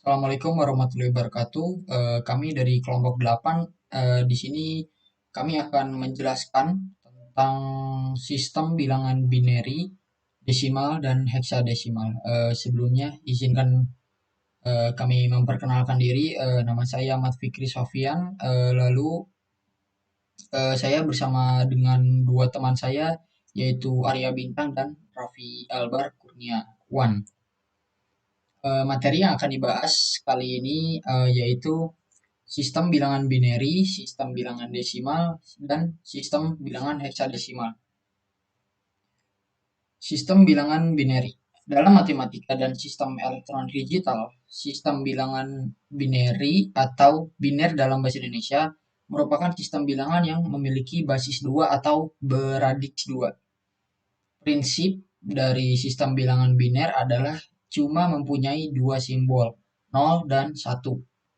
Assalamualaikum warahmatullahi wabarakatuh. Kami dari kelompok 8. Di sini kami akan menjelaskan tentang sistem bilangan binary, desimal, dan heksadesimal. Sebelumnya izinkan kami memperkenalkan diri. Nama saya Ahmad Fikri Sofian. Lalu saya bersama dengan dua teman saya, yaitu Arya Bintang dan Raffi Albar Kurniawan. Materi yang akan dibahas kali ini yaitu sistem bilangan binary, sistem bilangan desimal, dan sistem bilangan heksadesimal. Sistem bilangan binary. Dalam matematika dan sistem elektronik digital, sistem bilangan binary atau biner dalam bahasa Indonesia merupakan sistem bilangan yang memiliki basis 2 atau beradiksi 2. Prinsip dari sistem bilangan biner adalah cuma mempunyai dua simbol, 0 dan 1.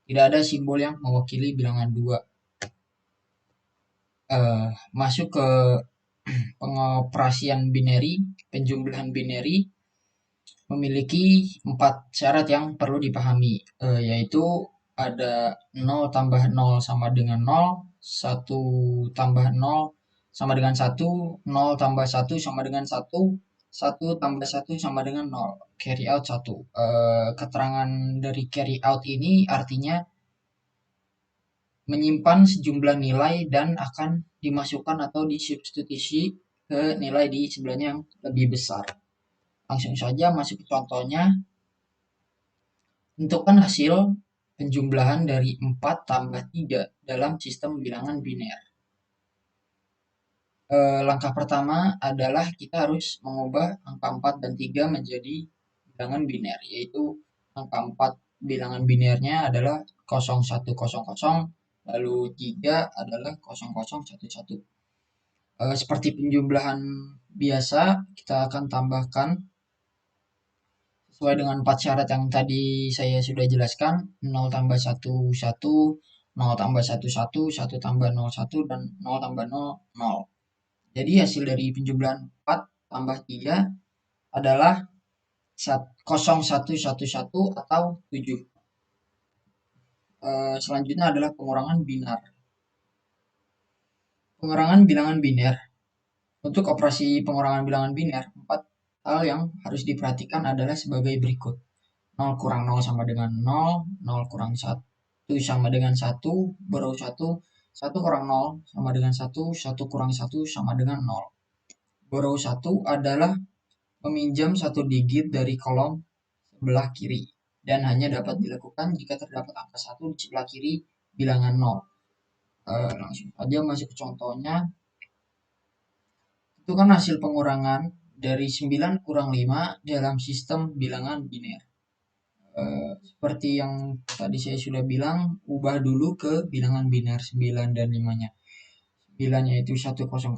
Tidak ada simbol yang mewakili bilangan 2. Masuk ke pengoperasian binary, penjumlahan binary memiliki 4 syarat yang perlu dipahami, yaitu ada 0 tambah 0 sama dengan 0, 1 tambah 0 sama dengan 1, 0 tambah 1 sama dengan 1, 1 tambah 1 sama dengan 0, carry out 1. Keterangan dari carry out ini artinya menyimpan sejumlah nilai dan akan dimasukkan atau disubstitusi ke nilai di sebelahnya yang lebih besar. Langsung saja masuk ke contohnya. Tentukan hasil penjumlahan dari 4 tambah 3 dalam sistem bilangan biner. Langkah pertama adalah kita harus mengubah angka 4 dan 3 menjadi bilangan biner, yaitu angka 4 bilangan binernya adalah 0100, lalu 3 adalah 0011. Seperti penjumlahan biasa, kita akan tambahkan sesuai dengan 4 syarat yang tadi saya sudah jelaskan. 0 tambah 1, 1, 0 tambah 1, 1, 1 tambah 0, 1, dan 0 tambah 0, 0. Jadi hasil dari penjumlahan 4 tambah 3 adalah 0111 atau 7. Selanjutnya adalah pengurangan binar. Pengurangan bilangan biner. Untuk operasi pengurangan bilangan biner, 4 hal yang harus diperhatikan adalah sebagai berikut. 0 kurang 0 sama dengan 0, 0 kurang 1 sama dengan 1, baru 1, 1 kurang 0 sama dengan 1, 1 kurang 1 sama dengan 0. Baru 1 adalah meminjam satu digit dari kolom sebelah kiri dan hanya dapat dilakukan jika terdapat angka 1 di sebelah kiri bilangan 0. Langsung saja masuk ke contohnya. Itu kan hasil pengurangan dari 9 kurang 5 dalam sistem bilangan biner. Seperti yang tadi saya sudah bilang, ubah dulu ke bilangan biner 9 dan 5-nya. 9 yaitu 1001,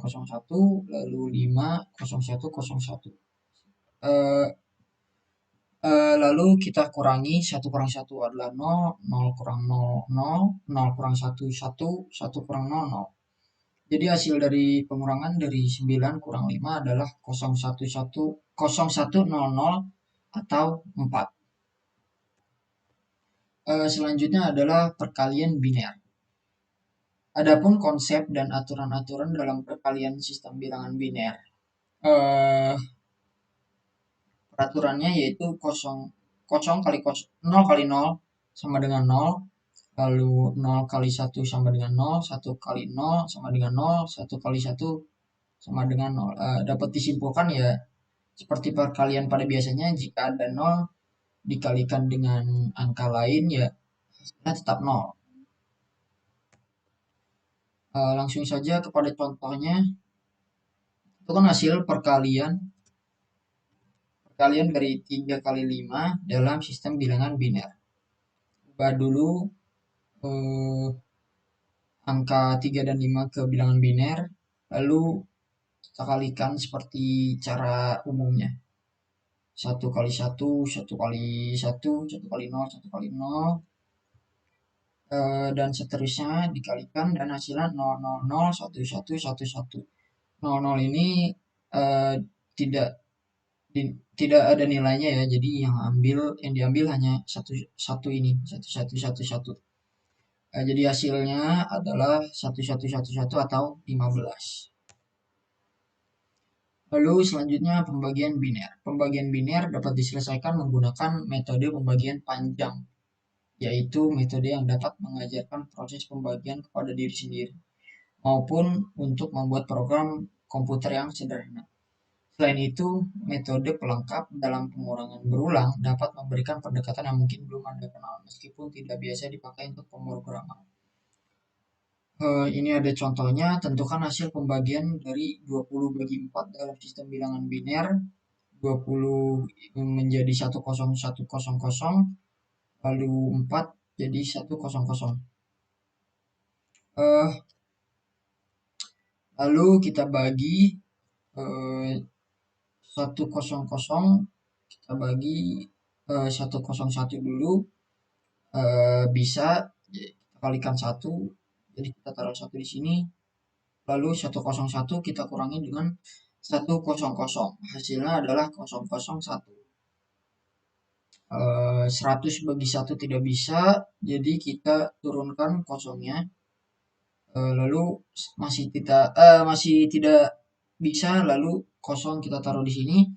lalu 5 0101. Lalu kita kurangi 1 kurang 1 adalah 0, 0 kurang 0, 0, 0 kurang 1, 1, 1 kurang 0, 0. Jadi hasil dari pengurangan dari 9 kurang 5 adalah 0100 atau 4. Selanjutnya adalah perkalian biner. Adapun konsep dan aturan-aturan dalam perkalian sistem bilangan biner. Peraturannya yaitu 0 kali 0 sama dengan 0, lalu 0 kali 1 sama dengan 0, 1 kali 0 sama dengan 0, 1 kali 1 sama dengan 0. Dapat disimpulkan ya seperti perkalian pada biasanya, jika ada 0 dikalikan dengan angka lain ya hasilnya tetap 0. Langsung saja kepada contohnya. Itu kan hasil perkalian dari 3 kali 5 dalam sistem bilangan biner. Ubah dulu angka 3 dan 5 ke bilangan biner, lalu kita kalikan seperti cara umumnya. 1 kali 1, 1 kali 1, 1 kali 0, 1 kali 0, dan seterusnya dikalikan dan hasilnya 0, 0, 0, 1, 1, 1, 1. 0, 0 ini tidak tidak ada nilainya ya. Jadi yang diambil hanya satu satu ini, satu satu satu satu. Jadi hasilnya adalah satu satu satu satu atau 15. Lalu selanjutnya pembagian biner. Pembagian biner dapat diselesaikan menggunakan metode pembagian panjang, yaitu metode yang dapat mengajarkan proses pembagian kepada diri sendiri, maupun untuk membuat program komputer yang sederhana. Selain itu, metode pelengkap dalam pengurangan berulang dapat memberikan pendekatan yang mungkin belum Anda kenal, meskipun tidak biasa dipakai untuk pemrograman. Ini ada contohnya, tentukan hasil pembagian dari 20 bagi 4 dalam sistem bilangan biner, 20 menjadi 10100, lalu 4 jadi 100. Eh, Lalu kita bagi 100, kita bagi 101 dulu, bisa kita kalikan 1, jadi kita taruh 1 di sini, lalu 101 kita kurangi dengan 100, hasilnya adalah 001. 100 bagi 1 tidak bisa, jadi kita turunkan kosongnya. Lalu masih tidak bisa, lalu kosong kita taruh di sini,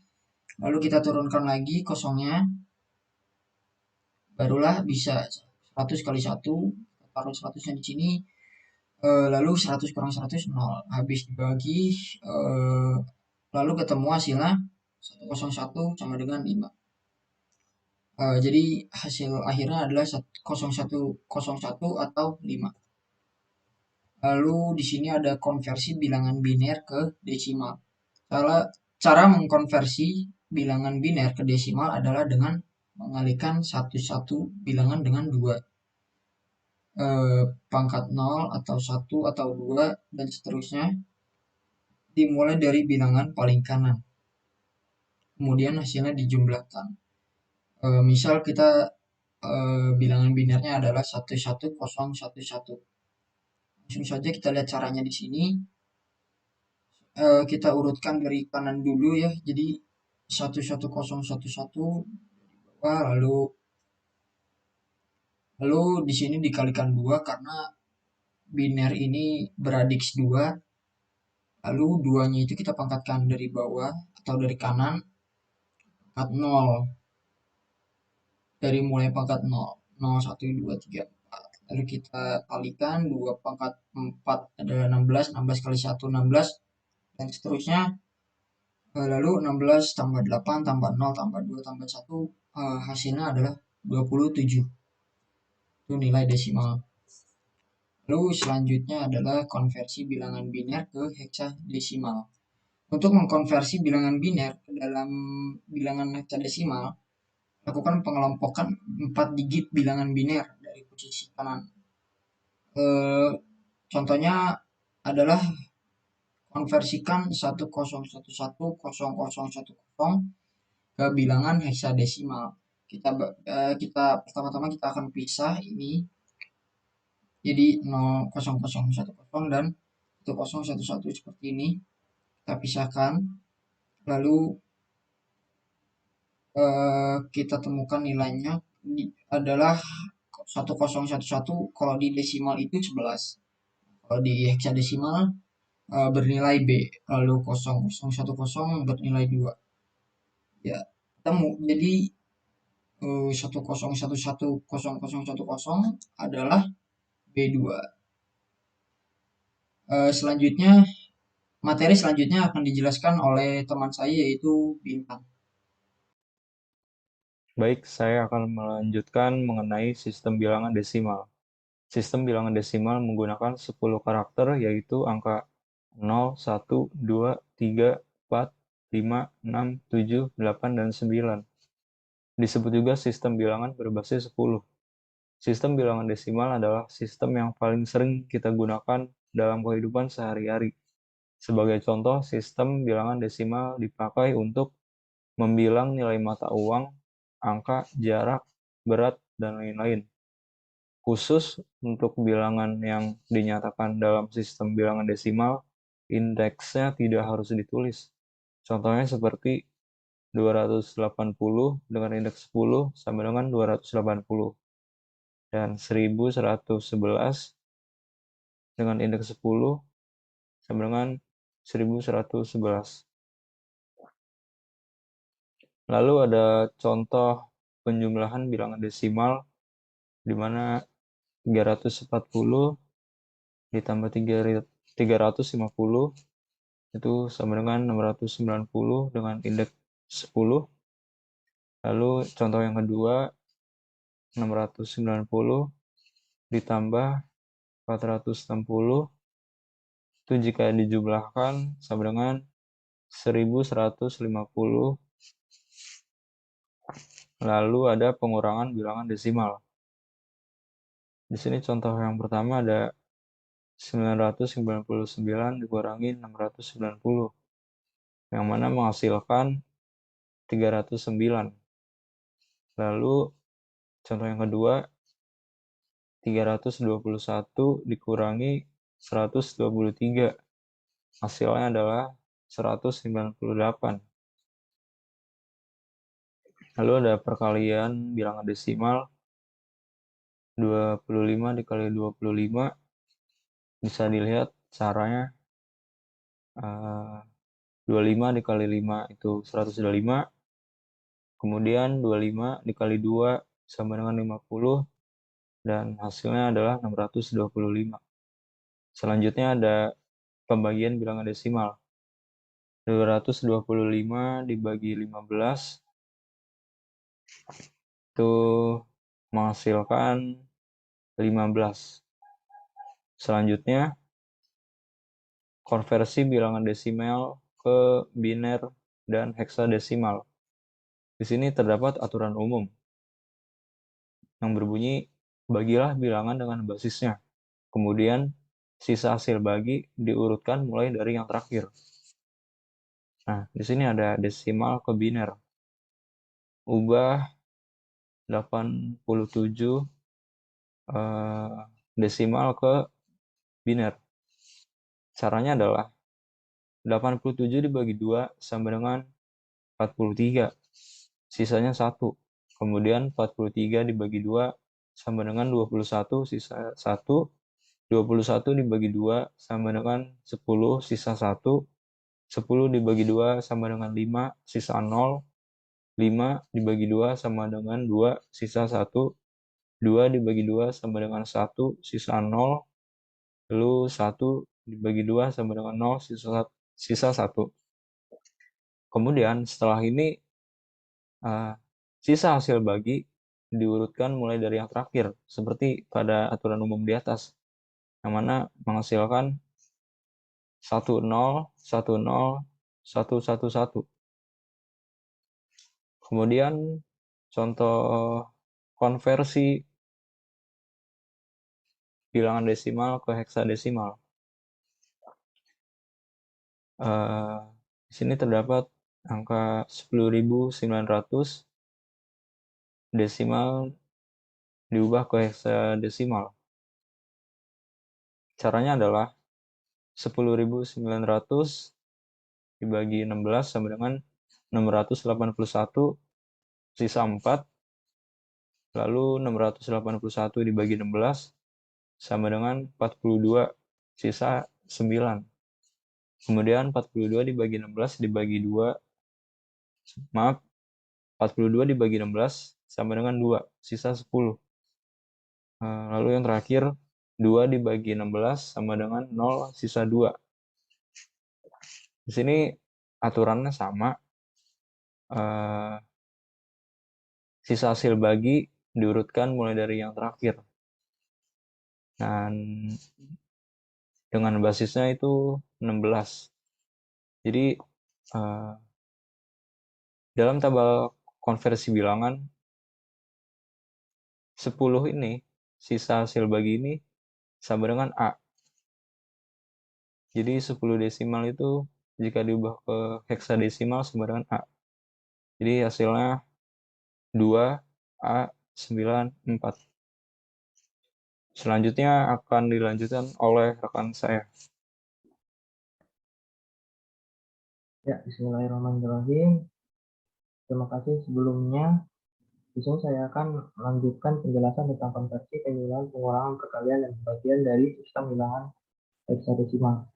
lalu kita turunkan lagi kosongnya, barulah bisa 100 kali 1, taruh 100-nya di sini, lalu 100 kurang 100 0, habis dibagi, lalu ketemu hasilnya 101 sama dengan 5. Jadi hasil akhirnya adalah 0101 atau 5. Lalu di sini ada konversi bilangan biner ke desimal. Cara, cara mengkonversi bilangan biner ke desimal adalah dengan mengalihkan satu bilangan dengan 2. Pangkat 0 atau 1 atau 2 dan seterusnya dimulai dari bilangan paling kanan. Kemudian hasilnya dijumlahkan. Misal kita bilangan binernya adalah 11011. Langsung saja kita lihat caranya di sini. Kita urutkan dari kanan dulu ya. Jadi 11011, lalu di sini dikalikan 2 karena biner ini beradiksi 2. Lalu 2-nya itu kita pangkatkan dari bawah atau dari kanan, pangkat 0. Dari mulai pangkat 0, 0, 1, 2, 3, 4. Lalu kita kalikan 2 pangkat 4 adalah 16, 16 kali 1, 16, dan seterusnya. Lalu 16 tambah 8 tambah 0 tambah 2 tambah 1, hasilnya adalah 27. Itu nilai desimal. Lalu selanjutnya adalah konversi bilangan biner ke heksadesimal. Untuk mengkonversi bilangan biner ke dalam bilangan heksadesimal, lakukan pengelompokan 4 digit bilangan biner dari posisi kanan. Contohnya adalah konversikan 1011010 ke bilangan heksadesimal. Kita pertama-tama kita akan pisah ini jadi 00010 dan 1011 seperti ini. Kita pisahkan, lalu kita temukan nilainya adalah 1011. Kalau di desimal itu 11, kalau di heksadesimal bernilai B, lalu 0010 bernilai 2. Ya, temu. Jadi 10110010 adalah B2. Selanjutnya, materi selanjutnya akan dijelaskan oleh teman saya yaitu Bintang. Baik, saya akan melanjutkan mengenai sistem bilangan desimal. Sistem bilangan desimal menggunakan 10 karakter, yaitu angka 0, 1, 2, 3, 4, 5, 6, 7, 8, dan 9. Disebut juga sistem bilangan berbasis 10. Sistem bilangan desimal adalah sistem yang paling sering kita gunakan dalam kehidupan sehari-hari. Sebagai contoh, sistem bilangan desimal dipakai untuk membilang nilai mata uang, angka, jarak, berat, dan lain-lain. Khusus untuk bilangan yang dinyatakan dalam sistem bilangan desimal, indeksnya tidak harus ditulis. Contohnya seperti 280 dengan indeks 10 sama dengan 280. Dan 1111 dengan indeks 10 sama dengan 1111. Lalu ada contoh penjumlahan bilangan desimal di mana 340 ditambah 350 itu sama dengan 690 dengan indeks 10. Lalu contoh yang kedua, 690 ditambah 460 itu jika dijumlahkan sama dengan 1150. Lalu ada pengurangan bilangan desimal. Di sini contoh yang pertama ada 999 dikurangi 690, yang mana menghasilkan 309. Lalu contoh yang kedua, 321 dikurangi 123. Hasilnya adalah 198. Lalu ada perkalian bilangan desimal 25 dikali 25. Bisa dilihat caranya, 25 dikali 5 itu 125. Kemudian 25 dikali 2 sama dengan 50. Dan hasilnya adalah 625. Selanjutnya ada pembagian bilangan desimal. 225 dibagi 15 itu menghasilkan 15. Selanjutnya, konversi bilangan desimal ke biner dan heksadesimal. Di sini terdapat aturan umum yang berbunyi, bagilah bilangan dengan basisnya. Kemudian, sisa hasil bagi diurutkan mulai dari yang terakhir. Nah, di sini ada desimal ke biner. Ubah 87 desimal ke biner. Caranya adalah 87 dibagi 2 sama dengan 43. Sisanya 1. Kemudian 43 dibagi 2 sama dengan 21, sisa 1. 21 dibagi 2 sama dengan 10, sisa 1. 10 dibagi 2 sama dengan 5, sisa 0. 5 dibagi 2 sama dengan 2, sisa 1. 2 dibagi 2 sama dengan 1, sisa 0. Lalu 1 dibagi 2 sama dengan 0, sisa 1. Kemudian setelah ini sisa hasil bagi diurutkan mulai dari yang terakhir, seperti pada aturan umum di atas, yang mana menghasilkan 1, 0, 1, 0, 1, 1, 1. Kemudian contoh konversi bilangan desimal ke heksadesimal. Di sini terdapat angka 10.900 desimal diubah ke heksadesimal. Caranya adalah 10.900 dibagi 16 sama dengan 681, sisa 4. Lalu 681 dibagi 16 sama dengan 42, sisa 9. Kemudian 42 dibagi 16 dibagi 2, maaf, 42 dibagi 16 sama dengan 2, sisa 10. Lalu yang terakhir, 2 dibagi 16 sama dengan 0, sisa 2. Di sini aturannya sama. Sisa hasil bagi diurutkan mulai dari yang terakhir. Dan dengan basisnya itu 16. Jadi dalam tabel konversi bilangan 10 ini, sisa hasil bagi ini sama dengan A. Jadi 10 desimal itu jika diubah ke heksadesimal sama dengan A. Jadi hasilnya 2A94. Selanjutnya akan dilanjutkan oleh rekan saya. Ya, bismillahirrahmanirrahim. Terima kasih sebelumnya. Di sini saya akan melanjutkan penjelasan tentang konversi, pengulangan, pengurangan, perkalian, dan pembagian dari sistem bilangan heksadesimal.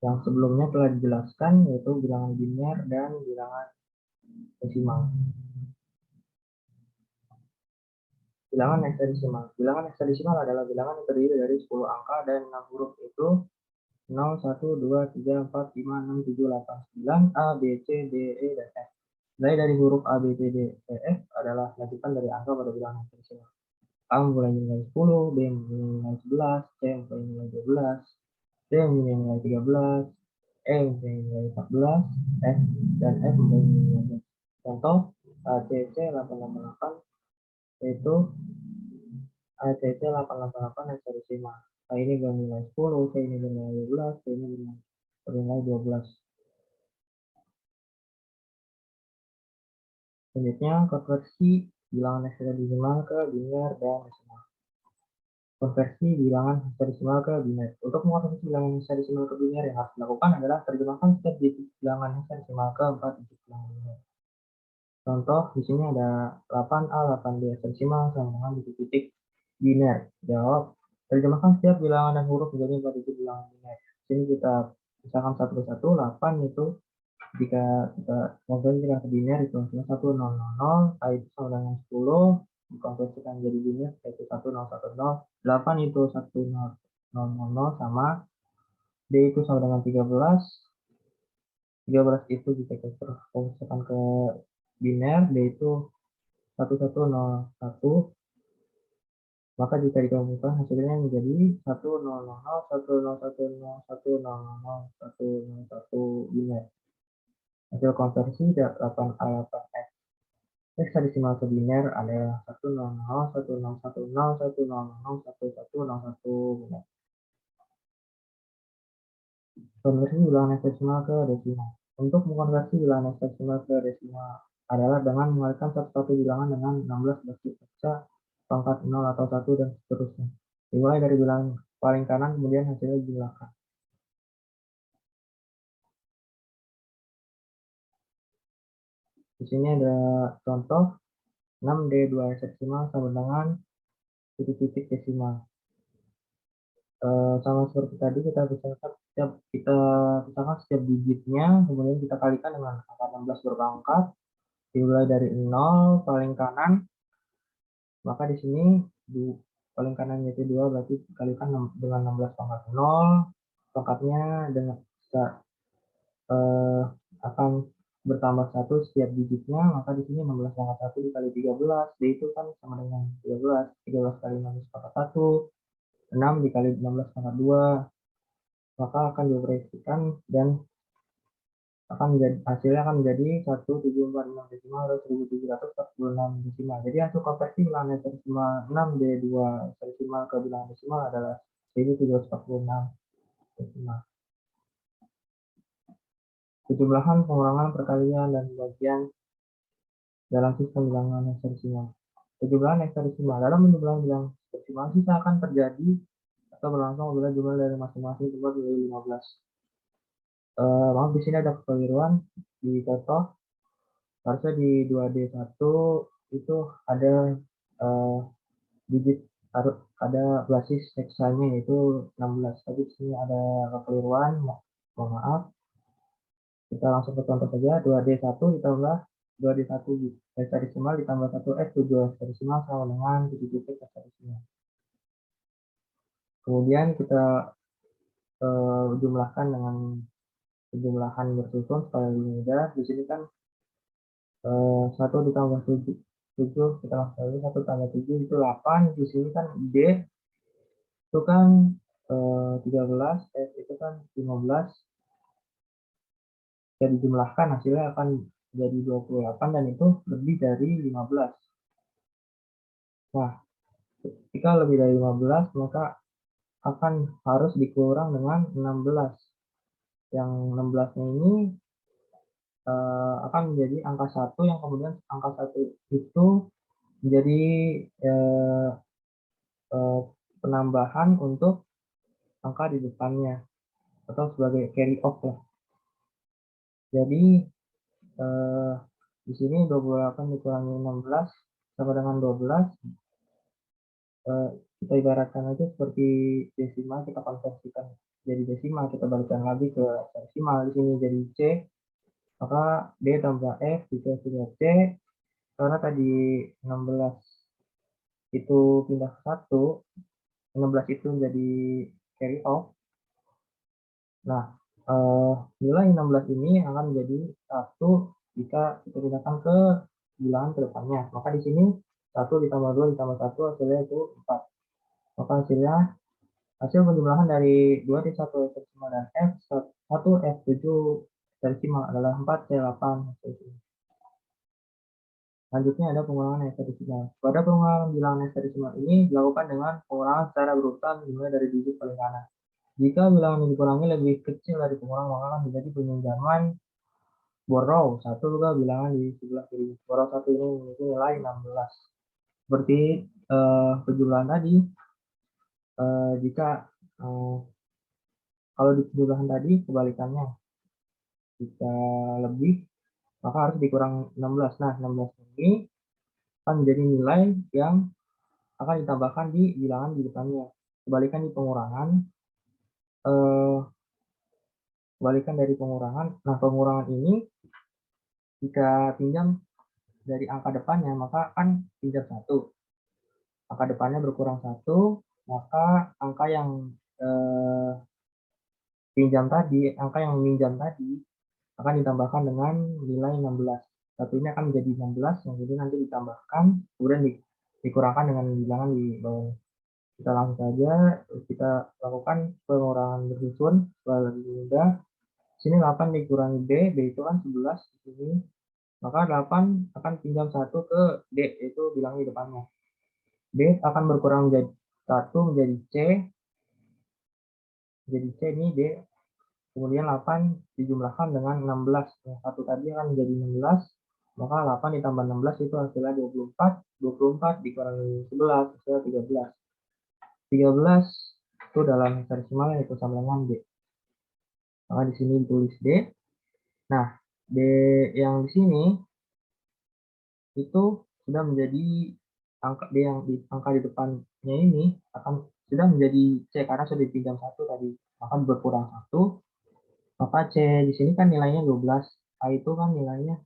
Yang sebelumnya telah dijelaskan, yaitu bilangan biner dan bilangan desimal. Bilangan heksadesimal. Bilangan heksadesimal adalah bilangan yang terdiri dari 10 angka dan 6 huruf, yaitu 0, 1, 2, 3, 4, 5, 6, 7, 8, 9, A, B, C, D, E, dan F. Mulai dari huruf A, B, C, D, E, F adalah lanjutan dari angka pada bilangan heksadesimal. A mempunyai nilai 10, B mempunyai nilai 11, C mempunyai nilai 12, D mempunyai nilai 13, E mempunyai nilai 14, F dan F mempunyai nilai 15. Contoh ACC 888 yaitu ACC 888 heksadesimal. A ini bernilai 10, C ini bernilai 12, C ini bernilai 12. Selanjutnya konversi bilangan heksadesimal ke biner dan desimal. Konversi bilangan heksadesimal ke biner. Untuk mengonversi bilangan heksadesimal ke biner yang harus dilakukan adalah terjemahkan setiap digit bilangan heksadesimal ke 4 digit bilangan biner. Contoh di sini ada 8A, 8B heksadesimal sama dengan titik-titik biner. Jawab. Terjemahkan setiap bilangan dan huruf menjadi 4 digit bilangan biner. Di sini kita misalkan satu persatu. 8 itu jika kita konversikan ke biner itu hasilnya 1000, A itu sama dengan 10 dikonversikan menjadi biner yaitu 1010. 8 itu 1000 sama D itu sama dengan 13. 13 itu jika kita konversikan ke biner, D itu 1101. Maka jika dikonversikan hasilnya menjadi 1000, 1010, 1010, 1000, 101 Hasil konversi 8A 8F. Heksadesimal ke biner adalah 100, 1010, 1010, 1101. Konversi bilangan heksadesimal ke desimal. Untuk mengkonversi bilangan heksadesimal ke desimal adalah dengan mengalihkan satu-satu bilangan dengan 16 basis pecah, pangkat 0 atau 1 dan seterusnya. Dimulai dari bilangan paling kanan kemudian hasilnya dijumlahkan. Di sini ada contoh 6D2 heksadesimal sama dengan titik-titik desimal. Sama seperti tadi kita pisahkan setiap digitnya, kemudian kita kalikan dengan angka 16 berpangkat, dimulai dari 0 paling kanan, maka di sini paling kanan yaitu 2 berarti dikalikan dengan 16 pangkat 0, pangkatnya dengan akan bertambah 1 setiap digitnya, maka di sini 16 pangkat 1 dikali 13, D itu kan sama dengan 13, 13 kali 16 pangkat 1, 6 dikali 16 pangkat 2, maka akan dioperasikan dan hasilnya akan menjadi 1746 desimal atau 1746 desimal. Jadi hasil konversi bilangan heksadesimal 6D2 heksadesimal ke bilangan desimal adalah 1746 desimal. Kejumlahan, pengurangan, perkalian, dan pembagian dalam sistem bilangan heksadesimal. Kejumlahan heksadesimal. Dalam penjumlahan bilangan heksadesimal sisa akan terjadi atau berlangsung apabila jumlah dari masing-masing jumlah menjadi 15. Maaf di sini ada kekeliruan di contoh. Harusnya di 2D1 itu ada digit harus ada basis heksanya yaitu 16. Tapi di sini ada kekeliruan, mohon maaf. Kita langsung ke contoh saja. 2D1 ditambah 2D1 heksadesimal ditambah 1F 7 heksadesimal sama dengan titik-titik heksadesimal. Kemudian kita jumlahkan dengan penjumlahan bersusun supaya lebih mudah. Di sini kan 1 ditambah 7 kita langsung aja 1 tambah 7 itu 8. Di sini kan D itu kan 13, F itu kan 15. Jika dijumlahkan hasilnya akan jadi 28 dan itu lebih dari 15. Nah, ketika lebih dari 15 maka akan harus dikurang dengan 16. Yang 16-nya ini akan menjadi angka 1 yang kemudian angka 1 itu menjadi penambahan untuk angka di depannya atau sebagai carry off lah. Jadi eh, di sini 28 dikurangi 16 sama dengan 12. Kita ibaratkan aja seperti desimal, kita konversikan jadi desimal, kita balikkan lagi ke desimal. Di sini jadi C, maka D tambah F dikasih dengan C, karena tadi 16 itu pindah ke 1, 16 itu menjadi carry off. Nah, nilai 16 ini akan menjadi 1 jika kita pindahkan ke bilangan ke depannya. Maka di sini 1 ditambah 2 ditambah 1 hasilnya itu 4. Maka hasil penjumlahan dari 2D1 F dan F1 F7 desimal adalah 4 C8. Selanjutnya ada pengurangan hexadesimal. Pada pengurangan bilangan hexadesimal ini dilakukan dengan pengurangan secara berurutan dimulai dari digit paling kanan. Jika bilangan yang dikurangi lebih kecil dari pengurang, maka akan menjadi peminjaman borrow 1 juga bilangan di sebelah kiri. Borrow 1 ini memiliki nilai 16. Seperti penjumlahan tadi, jika kalau di penjumlahan tadi kebalikannya, jika lebih maka harus dikurang 16. Nah, 16 ini akan menjadi nilai yang akan ditambahkan di bilangan di depannya. Kebalikan di pengurangan, kebalikan dari pengurangan. Nah, pengurangan ini jika pinjam dari angka depannya, maka akan pinjam 1. Angka depannya berkurang 1, maka angka yang angka yang meminjam tadi akan ditambahkan dengan nilai 16. Satu ini akan menjadi 16, yang ini nanti ditambahkan, kemudian dikurangkan dengan bilangan di bawah. Kita langsung saja, kita lakukan pengurangan bersusun supaya lebih mudah. Sini 8 dikurangi B itu kan 11 di sini. Maka 8 akan pinjam 1 ke D, yaitu bilangan di depannya. B akan berkurang menjadi 1 menjadi C. Jadi C ini D. Kemudian 8 dijumlahkan dengan 16. Yang 1 tadi akan menjadi 16. Maka 8 ditambah 16 itu hasilnya 24. 24 dikurangi 11 hasilnya 13. 13 itu dalam hexadesimal yaitu sama dengan D. Maka di sini ditulis D. Nah, D yang di sini itu sudah menjadi angka D yang di angka di depannya ini akan sudah menjadi C karena sudah dipinjam 1 tadi. Maka berkurang 1. Maka C di sini kan nilainya 12. A itu kan nilainya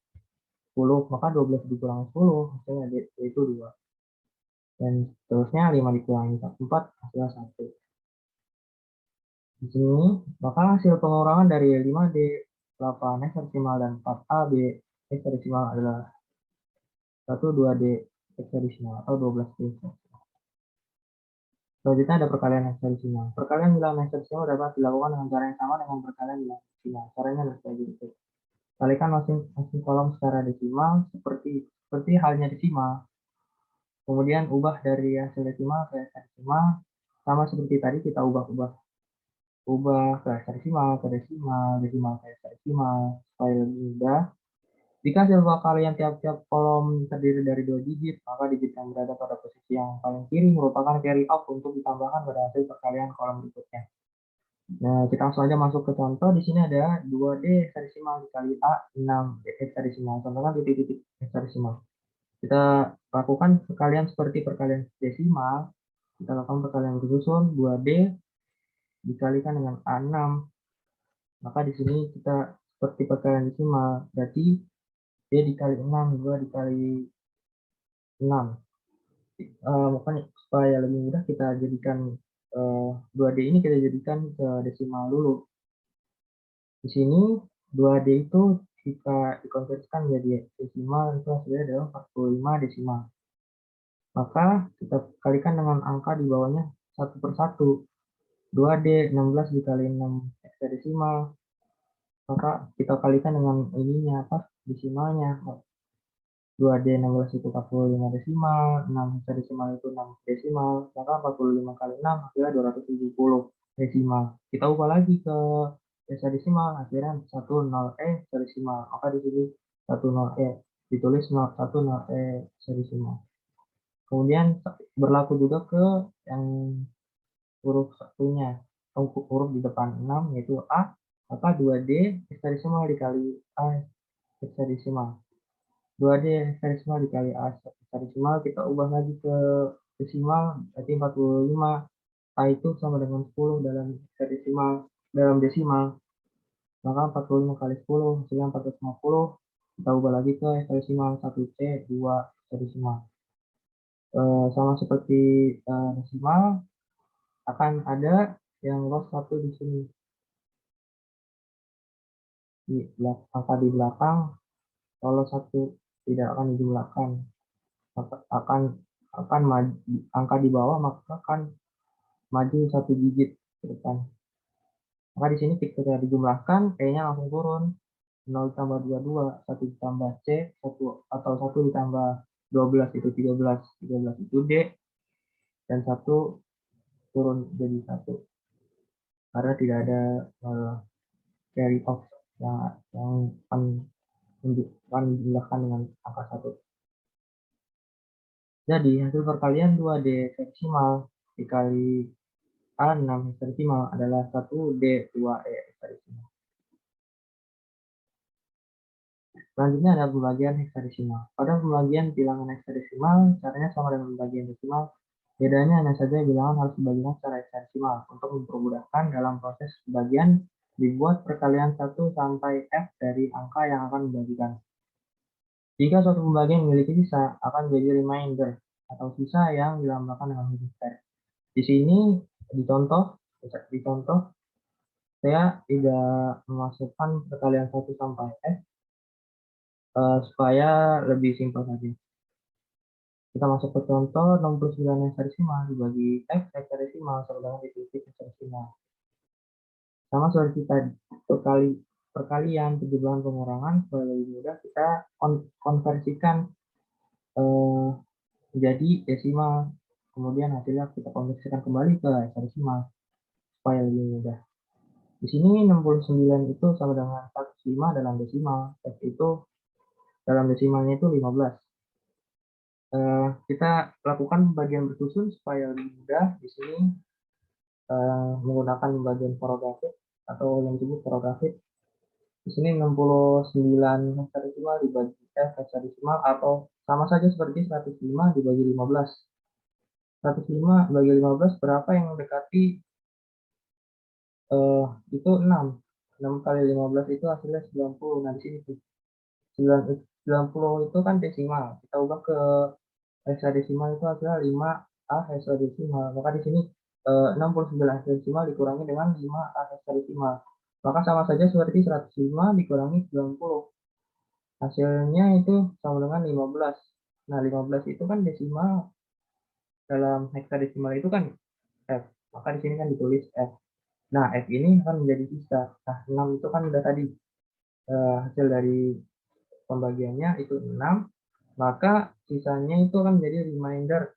10. Maka 12 dikurangi 10 hasilnya D itu 2. Dan seterusnya 5 dikurangi 4 hasilnya 1. Di sini, maka hasil pengurangan dari 5D 8 hexadesimal dan 4AB hexadesimal adalah 2D hexadesimal atau 12D hexadesimal. Selanjutnya ada perkalian hexadesimal. Perkalian bilangan hexadesimal dapat dilakukan dengan cara yang sama dengan perkalian bilangan desimal. Caranya adalah seperti itu. Kalikan masing-masing kolom secara desimal seperti halnya desimal. Kemudian ubah dari hasil desimal ke hexadesimal. Sama seperti tadi kita ubah ke hexadesimal, ke desimal, desimal ke hexadesimal, supaya lebih mudah. Jika hasil kalian tiap-tiap kolom terdiri dari 2 digit, maka digit yang berada pada posisi yang paling kiri merupakan carry out untuk ditambahkan pada hasil perkalian kolom berikutnya. Nah, kita langsung aja masuk ke contoh. Di sini ada 2D hexadesimal dikali A, 6 hexadesimal. Contohnya titik-titik hexadesimal. Kita lakukan perkalian seperti perkalian desimal. Kita lakukan perkalian bersusun 2D dikalikan dengan A6. Maka di sini kita seperti perkalian desimal, berarti D dikali 6, 2 dikali 6. Makanya supaya lebih mudah kita jadikan 2D ini kita jadikan ke desimal dulu. Di sini 2D itu kita dikonversikan menjadi desimal, itu hasilnya adalah 45 desimal. Maka kita kalikan dengan angka di bawahnya 1 per 1. 2D 16 dikali 6 hexadesimal. Maka kita kalikan dengan ininya desimalnya. 2D 16 itu 45 desimal, 6 hexadesimal itu 6 desimal, maka 45 kali 6 hasilnya 270 desimal. Kita ubah lagi ke hexadesimal, hasilnya 10E hexadesimal. Maka di sini 10E ditulis 10E hexadesimal. Kemudian berlaku juga ke yang huruf satunya, huruf di depan 6 yaitu A, maka 2D hexadesimal dikali A heksadesimal. 2D heksadesimal dikali A heksadesimal, kita ubah lagi ke desimal, berarti 45. A itu sama dengan 10 dalam heksadesimal, dalam desimal. Maka 45 kali 10 hasilnya 450. Kita ubah lagi ke heksadesimal, 1C, 2 heksadesimal. Sama seperti desimal, akan ada yang loss 1 di sini. Di angka di belakang, kalau 1 tidak akan dijumlahkan, akan maju, angka di bawah maka akan maju 1 digit ke depan. Maka di sini ketika dijumlahkan, E-nya langsung turun. 0 ditambah 22, 1 ditambah C, 1 atau 1 ditambah 12 itu 13, 13 itu D, dan 1 turun jadi 1. Karena tidak ada carry off yang akan dijumlahkan dengan angka 1. Jadi hasil perkalian 2D heksadesimal dikali A6 heksadesimal adalah 1D 2E heksadesimal. Selanjutnya ada pembagian heksadesimal. Pada pembagian bilangan heksadesimal, caranya sama dengan pembagian desimal. Bedanya hanya saja bilangan harus dibagikan secara heksadesimal. Untuk mempermudahkan dalam proses pembagian, dibuat perkalian 1 sampai F dari angka yang akan dibagikan. Jika suatu pembagian memiliki sisa, akan menjadi remainder atau sisa yang dilambangkan dengan huruf F. Di sini di contoh saya tidak memasukkan perkalian 1 sampai F supaya lebih simpel saja. Kita masuk ke contoh 69 heksadesimal dibagi X heksadesimal sama dengan divisi heksadesimal. Sama seperti tadi perkalian, penjumlahan, pengurangan, supaya lebih mudah kita konversikan menjadi desimal. Kemudian hasilnya kita konversikan kembali ke heksadesimal supaya lebih mudah. Di sini 69 itu sama dengan 105 dalam desimal. X itu dalam desimalnya itu 15. Kita lakukan pembagian bersusun supaya lebih mudah. Di sini menggunakan pembagian Forogravit atau yang disebut Forogravit. Di sini 69 heksadesimal dibagi F heksadesimal atau sama saja seperti 105 dibagi 15. 105 bagi 15 berapa yang mendekati itu 6. 6 kali 15 itu hasilnya 90. Nah, di sini tuh 90 itu kan desimal. Kita ubah ke heksadesimal itu hasilnya 5A heksadesimal. Maka di sini 69 heksadesimal dikurangi dengan 5A heksadesimal. Maka sama saja seperti 105 dikurangi 90. Hasilnya itu sama dengan 15. Nah, 15 itu kan desimal dalam heksadesimal itu kan F. Maka di sini kan ditulis F. Nah, F ini akan menjadi sisa. Nah, 6 itu kan udah tadi hasil dari pembagiannya itu 6. Maka sisanya itu akan menjadi remainder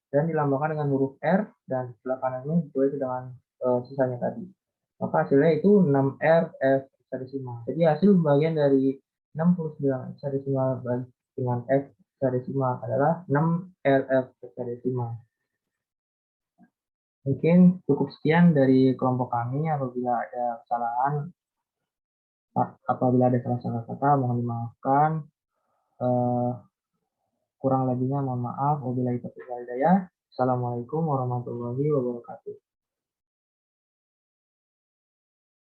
dan dilambangkan dengan huruf R dan sebelah kanannya ditulis dengan sisanya tadi. Maka hasilnya itu 6R F heksadesimal. Jadi hasil pembagian dari 69 heksadesimal dengan F heksadesimal adalah 6RF heksadesimal. Mungkin cukup sekian dari kelompok kami. Apabila ada kesalahan, apabila ada salah kata, mohon dimaafkan. Kurang lebihnya mohon maaf. Wabillahi taufiq wal hidayah. Assalamualaikum warahmatullahi wabarakatuh.